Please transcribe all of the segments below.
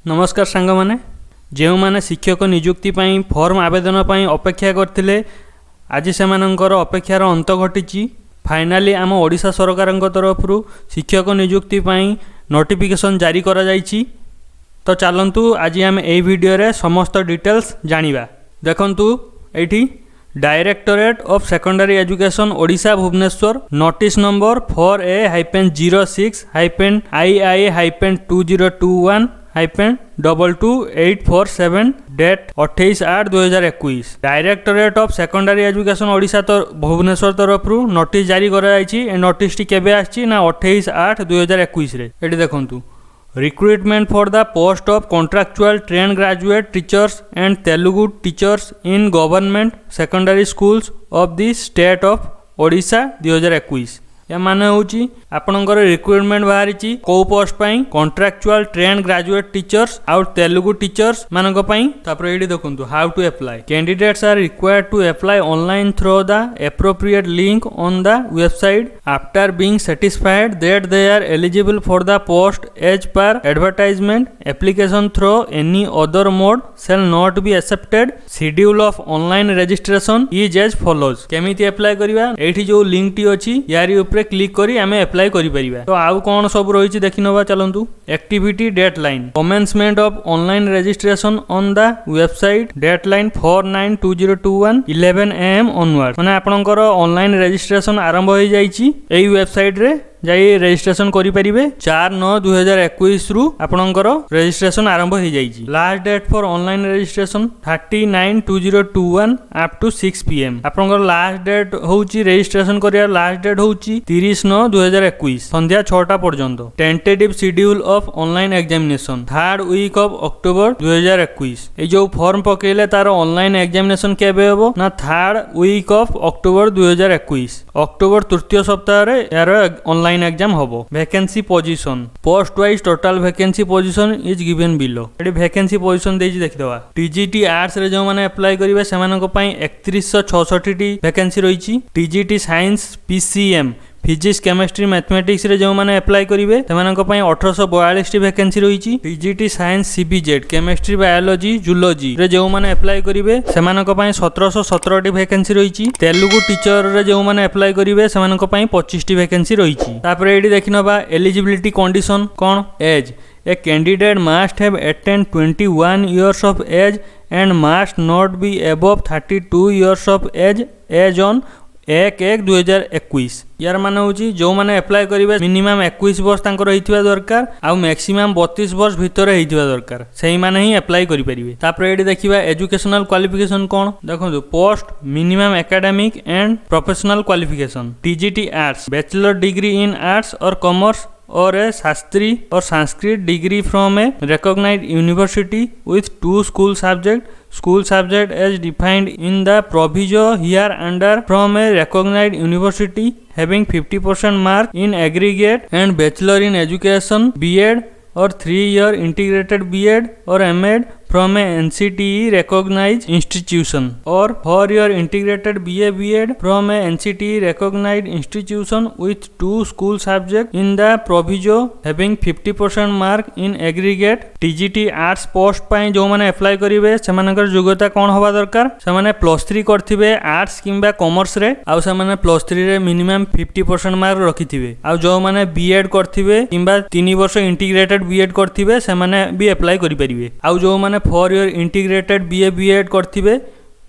नमस्कार सांग माने जो माने शिक्षक नियुक्ति पाई फॉर्म आवेदन पाई अपेक्षा करथिले आज सेमानंकर अपेक्षार अंत घटी। फाइनाली आम ओडिशा सरकार तरफ शिक्षक नियुक्ति पाई नोटिफिकेशन जारी करा जाइछि। तो चलतु आज आम ए वीडियो रे समस्त डिटेल्स जानिबा। देखंतु एठी directorate of secondary education Odisha Bhubaneswar notice number 4A-006-II-2021-22847 date 28/8/2021 directorate of secondary education Odisha तो भुवनेश्वर तरफ नोटिस जारी करा जाइछि। ए नोटिस टी केबे आछि ना 28/8/2021 रे। एठी देखंतु recruitment for the post of contractual trained graduate teachers and Telugu teachers in government secondary schools of the state of Odisha 2021 या माने होची आपनकर रिक्रुटमेंट बाहरी को पोस्ट पाई कॉन्ट्रैक्चुअल ट्रेन ग्रेजुएट टीचर्स आउट तेलुगु टीचर्स मानक पाई। तापर एडी देखंतु how to apply. Candidates are required to apply online through the appropriate link on the website after being satisfied that they are eligible for the post as per advertisement. Application through any other mode shall not be accepted. Schedule of online registration is as follows. केमिति apply करिवा एठी जो link T अछि यारी click करी आमे apply करि परिबा। तो आउ कोन सब रहिछि देखि नबा चलंतु। Activity deadline commencement of online registration on the website deadline 4/9/2021 11 AM onward. माने आपनकर ऑनलाइन रजिस्ट्रेशन आरंभ होई जाइछि। एई वेबसाइट रे जाई रजिस्ट्रेशन करि परिबे। 4/9/2021 रु आपनकर रजिस्ट्रेशन आरंभ होई जाइछि। Last date for online registration 30/9/2021 up to 6 PM। आपनकर लास्ट डेट होउछि रजिस्ट्रेशन करिया लास्ट डेट होउछि 30/9/2021 संध्या 6टा पर्यंत। Tentative schedule of online examination 3rd week of October 2021। ए जो फॉर्म पकेले तार ऑनलाइन एग्जामिनेशन केबे होबो ना 3rd week of October 2021 October तृतीय सप्ताह रे यार ऑनलाइन एग्जाम होबो। Vacancy position post wise total vacancy position is given below. एडी वैकेंसी पोजीशन देछि देखि दवा। टीजीटी आर्ट्स रे जो माने अप्लाई करिवे सेमानक पई 3166 टी वैकेंसी रहिछि। TGT science PCM physics chemistry mathematics रे जो माने अप्लाई करिवे सेमानक पई 1842 टी वैकेंसी रहिछि। TGT science CBZ chemistry biology zoology रे जो माने अप्लाई करिवे सेमानक पई 1717 टी वैकेंसी रहिछि। तेलुगु टीचर रे जो माने अप्लाई करिवे सेमानक पई 25 टी वैकेंसी रहिछि। तापर एडी देखिनबा एलिजिबिलिटी कंडीशन कोन as a candidate must have attend 21 years of age and must not be above 32 years of age on 1/1/2021। यार माने होची जो माने अप्लाई करिवे मिनिमम 21 वर्ष तांकर हेतिबा दरकार आ मैक्सिमम 32 वर्ष भीतर हेतिबा दरकार सेही माने ही अप्लाई करि परिबे। तापर एडी देखिबा एजुकेशनल क्वालिफिकेशन कोन देखंतु post minimum academic and professional qualification. TGT arts bachelor degree in arts और commerce or a Shastri or Sanskrit degree from a recognized university with 2 school subject as defined in the proviso here under from a recognized university having 50% mark in aggregate and bachelor in education B.Ed or 3-year integrated B.Ed or M.Ed from a NCTE recognized institution or 4-year integrated BA B.Ed from a NCTE recognized institution with 2 school subjects in the proviso having 50% mark in aggregate। TGT arts post पाई जो माने apply करिवे सेमानकर योग्यता कोन होबा दरकार से माने +3 करथिबे arts किंबा कॉमर्स रे आ से माने +3 रे मिनिमम 50% मार्क रखिथिबे। आ जो माने B.Ed करथिबे किंबा 3 वर्ष इंटीग्रेटेड B.Ed करथिबे से माने भी अप्लाई करि परिबे। आ जो माने 4-year integrated BA B.Ed करथिबे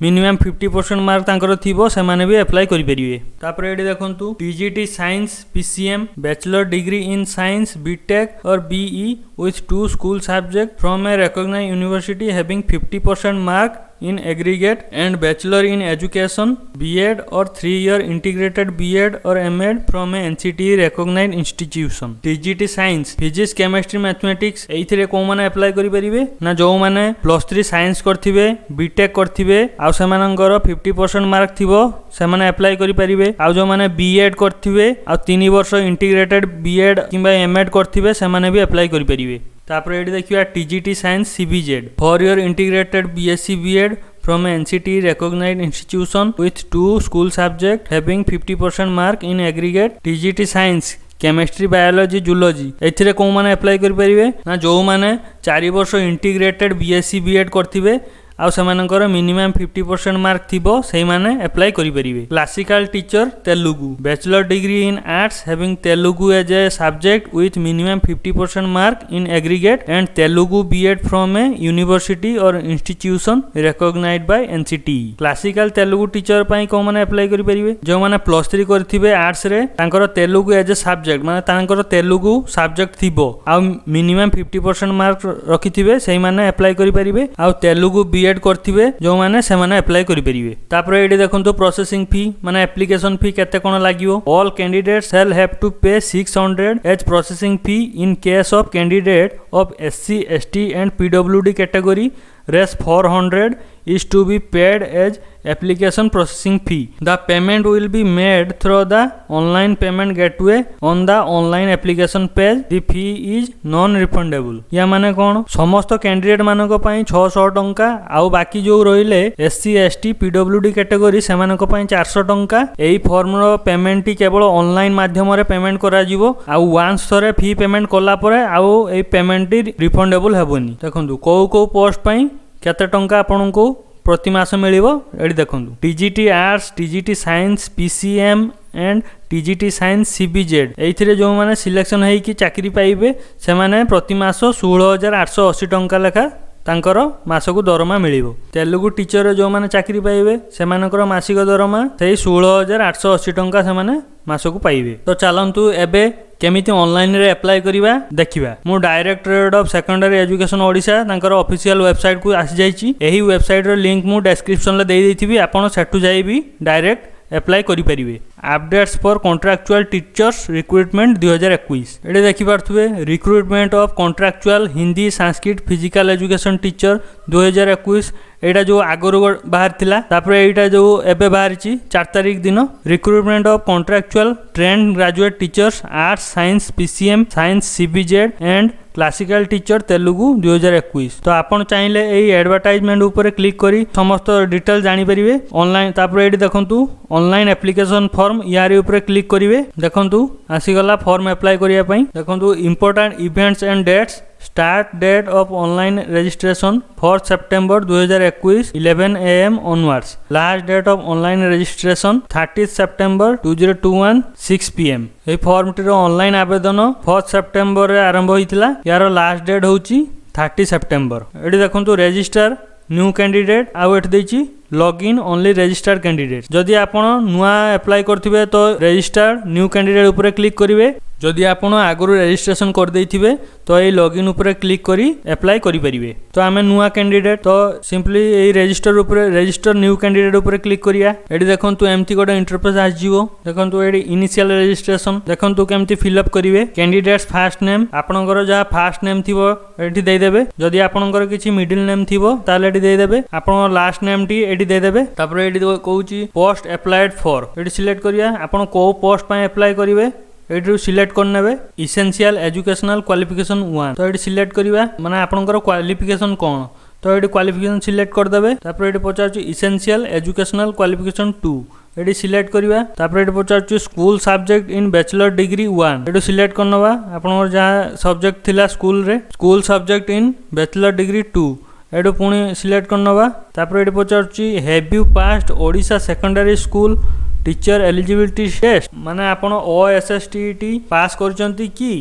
मिनिमम 50% मार्क तांकर थिबो से माने भी अप्लाई करि परिबे। तापर एडी देखंतु TGT science PCM bachelor degree in science BTech और BE with 2 school subjects from a recognized university having 50% mark in aggregate and bachelor in education B.Ed or 3-year integrated B.Ed or M.Ed from a NCTE recognized institution। TGT science physics chemistry mathematics एइथिरे को माने apply करि परिबे ना जो माने +3 science करथिबे BTech करथिबे आ सेमानंकर 50% मार्क थिबो से माने अप्लाई करि परिबे। आ जो माने B.Ed करथिबे आ 3 वर्ष इंटीग्रेटेड B.Ed किंबा M.Ed करथिबे से माने भी अप्लाई करि परिबे। तापर एडी देखिया TGT science CBZ 4-year integrated BSc B.Ed from an NCTE recognized institution with 2 school subjects having 50% mark in aggregate। TGT Science chemistry biology zoology एथिरे को माने अप्लाई करि परिबे ना जो माने 4 वर्ष इंटीग्रेटेड बीएससी बीएड करथिबे आउ सेमानकर मिनिमम 50% मार्क थिबो सेही माने अप्लाई करि परिबे। Classical teacher Telugu bachelor degree in arts having Telugu as a subject with minimum 50% mark in aggregate and Telugu BEd from a university or institution recognized by NCT. Classical Telugu teacher पई को माने apply करि परिबे जो माने +3 करथिबे आर्ट्स रे तांकर तेलुगु एज ए सब्जेक्ट माने तांकर तेलुगु सब्जेक्ट थिबो आउ मिनिमम 50% मार्क रखिथिबे सेही माने अप्लाई करि परिबे आउ तेलुगु बीएड करथिबे जो माने से माने अप्लाई करि परिबे। तापर एडी देखंतु प्रोसेसिंग फी माने एप्लीकेशन फी केते कोन लागिवो। All candidates shall have to pay 600 as processing fee in case of candidate of SC ST and PWD category rest 400 is to be paid as application processing fee. The payment will be made through the online payment gateway on the online application page. The fee is non-refundable. या माने कौन समस्त candidate मानक पई 600 टंका आउ बाकी जो रहिले एससी एसटी पीडब्ल्यूडी कैटेगरी से मानक पई 400 टंका। एई फॉर्म रो पेमेंट टी केवल ऑनलाइन माध्यम रे पेमेंट करा जिवो आउ वांस थरे फी पेमेंट कला परे आउ एई पेमेंट टी रिफंडेबल हेबोनी। देखंतु को पोस्ट पई केते टंका आपन को प्रति मास मिलिबो एडी देखंतु। TGT arts TGT science PCM and TGT science CBZ एथिरे जो माने सिलेक्शन हेई कि चाकरी पाइबे से माने प्रति मास 16880 टंका लेखा तांकर मासकु दरमा मिलिबो। तेलुगु टीचर जो माने चाकरी पाइबे से मानकर मासिक दरमा सेही 16880 टंका से माने मासकु पाइबे। तो चलंतु एबे केमिति ऑनलाइन रे अप्लाई करिवा देखिबा। मु directorate of secondary education Odisha तांकर ऑफिशियल वेबसाइट को आसी जाईची। एही वेबसाइट रो लिंक मु डिस्क्रिप्शन ले देई देथिबी आपण सेठु जाई भी डायरेक्ट अप्लाई करि परिबे। Updates for contractual teachers recruitment 2021 एडे देखि पारथुबे recruitment of contractual Hindi Sanskrit physical education teacher 2021 एटा जो आगरो बाहर थिला तापर एटा जो एबे बाहरची 4 तारिख दिन recruitment of contractual trained graduate teachers arts science PCM science CBZ and classical teacher Telugu 2021। तो आपण चाहिले एई एडवर्टाइजमेंट ऊपर क्लिक करी समस्त डिटेल जानि परिबे ऑनलाइन। तापर एडी देखंतु ऑनलाइन एप्लीकेशन फॉर्म यारी ऊपर क्लिक करिवे। देखंतु आसी गला फॉर्म अप्लाई करिया पई। देखंतु important events and dates start date of online registration 4 September 2021 11 am onwards। Last date of online registration 30 September 2021 6 pm। ए फॉर्म टिरो ऑनलाइन आवेदन 4 सितंबर रे आरंभ होइतिला। यार लास्ट डेट होउची 30 सितंबर। एडी देखंतु रजिस्टर न्यू कैंडिडेट आउ एठ देछि लॉगिन ओनली रजिस्टर्ड कैंडिडेट। जदि आपण नुआ अप्लाई करथिबे तो रजिस्टर्ड न्यू कैंडिडेट ऊपर क्लिक करिवे। जदि आपण आगुरु रजिस्ट्रेशन कर देइथिबे तो ए लॉगिन ऊपर क्लिक करी अप्लाई करि परिबे। तो आमे नुआ कैंडिडेट तो सिंपली ए रजिस्टर ऊपर रजिस्टर न्यू कैंडिडेट ऊपर क्लिक करिया। एडी देखंतु एम्ति गोटे इंटरफेस आस जिवो। देखंतु एडी इनिशियल रजिस्ट्रेशन देखंतु केमति फिल अप करिवे। कैंडिडेट्स फर्स्ट नेम आपनकर जा फर्स्ट नेम थिबो एठी देइ देबे। जदि आपनकर किछि मिडिल नेम थिबो ताले एठी देइ देबे। आपन लास्ट नेम टी एठी देइ देबे। तापर एठी कहूची पोस्ट अप्लाइड फॉर एठी सिलेक्ट करिया। आपन को पोस्ट पय अप्लाई करिवे एठी सिलेक्ट करनेबे। इसेंशियल एजुकेशनल क्वालिफिकेशन 1 तो एठी सिलेक्ट करिवा माने आपनकर क्वालिफिकेशन कोन तो एठी क्वालिफिकेशन सिलेक्ट कर देबे। तापर एठी पचारछु इसेंशियल एजुकेशनल क्वालिफिकेशन 2 एठी सिलेक्ट करिवा। तापर एठी पचारछु school subject in bachelor degree 1 एठी सिलेक्ट करनवा आपनकर जा सब्जेक्ट थिला स्कूल रे school subject in bachelor degree 2 एठी पुणी सिलेक्ट करनवा। तापर एठी पचारछु have you passed Odisha secondary school teacher eligibility test माने आपण ओएसएसटीटी पास करचंती की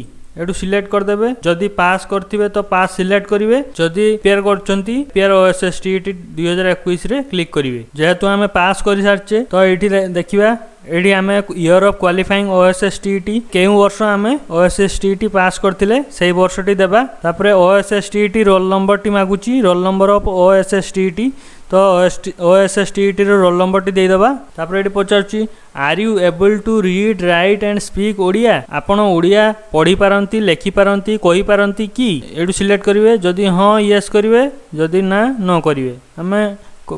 एटू सिलेक्ट कर देबे। जदि पास करथिबे तो पास सिलेक्ट करिवे। जदि पेयर करचंती पेयर ओएसएसटीटी 2021 रे क्लिक करिवे। जेहेतु हमें पास करि सारचे तो एठी देखिबा एडी आमे ईयर ऑफ क्वालिफाइंग ओएसएसटीटी केउ वर्ष आमे ओएसएसटीटी पास करथिले सेही वर्षटी देबा। तापरे ओएसएसटीटी रोल नंबर टी मागुची रोल नंबर ऑफ ओएसएसटीटी तो ओएसएसटीटी रो रोल नंबर टी दे देबा। तापरे एटी पचारची are you able to read write and speak Odia आपण ओडिया पढ़ी पारंती लेखि पारंती कहि पारंती की एटू सिलेक्ट करिवे। जदि हां यस करिवे जदि ना नो करिवे हमें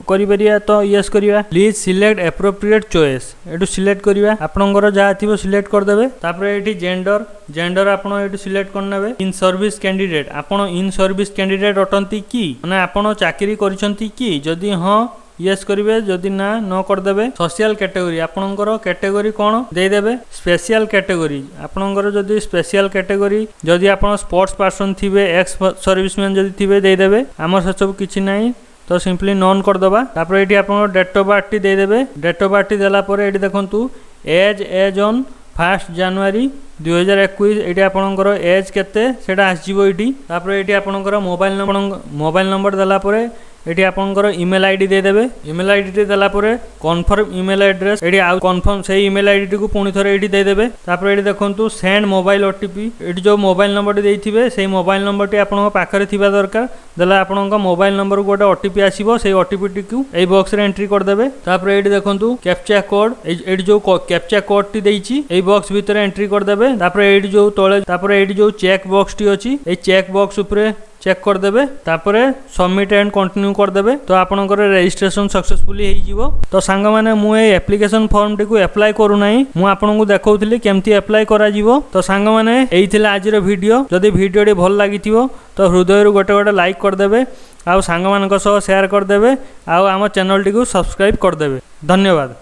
करि परिया तो यस करिवा। प्लीज सिलेक्ट एप्रोप्रिएट चॉइस एटू सिलेक्ट करिवा। आपनकर जा थिबो सिलेक्ट कर देबे। तापरे एठी जेंडर आपण एटू सिलेक्ट करनेबे। इन सर्विस कैंडिडेट आपण इन सर्विस कैंडिडेट अटंती की माने आपण चाकरी करिसंती की जदि हां येस करेंगे, जदि ना न करदे। सोशल कैटेगरी आपणकर कैटेगरी कौन देदेवे स्पेशल कैटेगरी आपणकर जदि स्पेशल कैटेगरी जदि आप स्पोर्ट्स पर्सन थे एक्स सर्विसमैन जदि थे देदेवे। आमर से सब किसी ना तो सिंपली नॉन करदबा। तापर ये आप डेट ऑफ बर्थ टी देदेवे। डेट ऑफ बर्थ देलापर ये देखु एज ऑन 1 जनवरी 2021 ये आपणकर एज केते सेटा आसजिवो ये। तापर ये आपणकर मोबाइल नंबर देलापर ये आपणकर ईमेल आईडी देदेवे। ईमेल आईडी टी देलापर कन्फर्म ईमेल एड्रेस ये आउ कन्फर्म से ईमेल आईडी को पुणी थोड़े ये देदेवे। तापर ये देखु सेंड मोबाइल ओटीपी ये जो मोबाइल नंबर टी देइथिबे से मोबाइल नंबर टी आपन पाखरे थिबा दरकार। देला आपन मोबाइल नंबर को गोटे ओटीपी आसीबो से ओटीपी टी को एई बॉक्स रे एंट्री कर देबे। तापर ये देखु कैप्चा कोड ये जो कैप्चा कोड टी देइछि एई बॉक्स भीतर एंट्री कर देबे। तापर ये जो तळे तापर ये जो चेक बॉक्स टी अछि एई चेक बॉक्स ऊपर चेक करदेवे। तापरे सबमिट एंड कंटिन्यू करदेवे। तो आपनकर रजिस्ट्रेशन सक्सेसफुली हो। तो सांग माने मु ए एप्लिकेशन फॉर्म टी को अप्लाई करू नाही, मु आपनकु देखौथिली केमती अप्लाई करा जीवो। तो सांग माने एई थिला आजिर वीडियो। जदि वीडियो टी भल लागिथिवो तो हृदय रु गोटे गोटे लाइक करदेवे, आउ सांग मानक सह शेयर करदेवे, आउ आम चैनल टी को सब्सक्राइब करदेवे। धन्यवाद।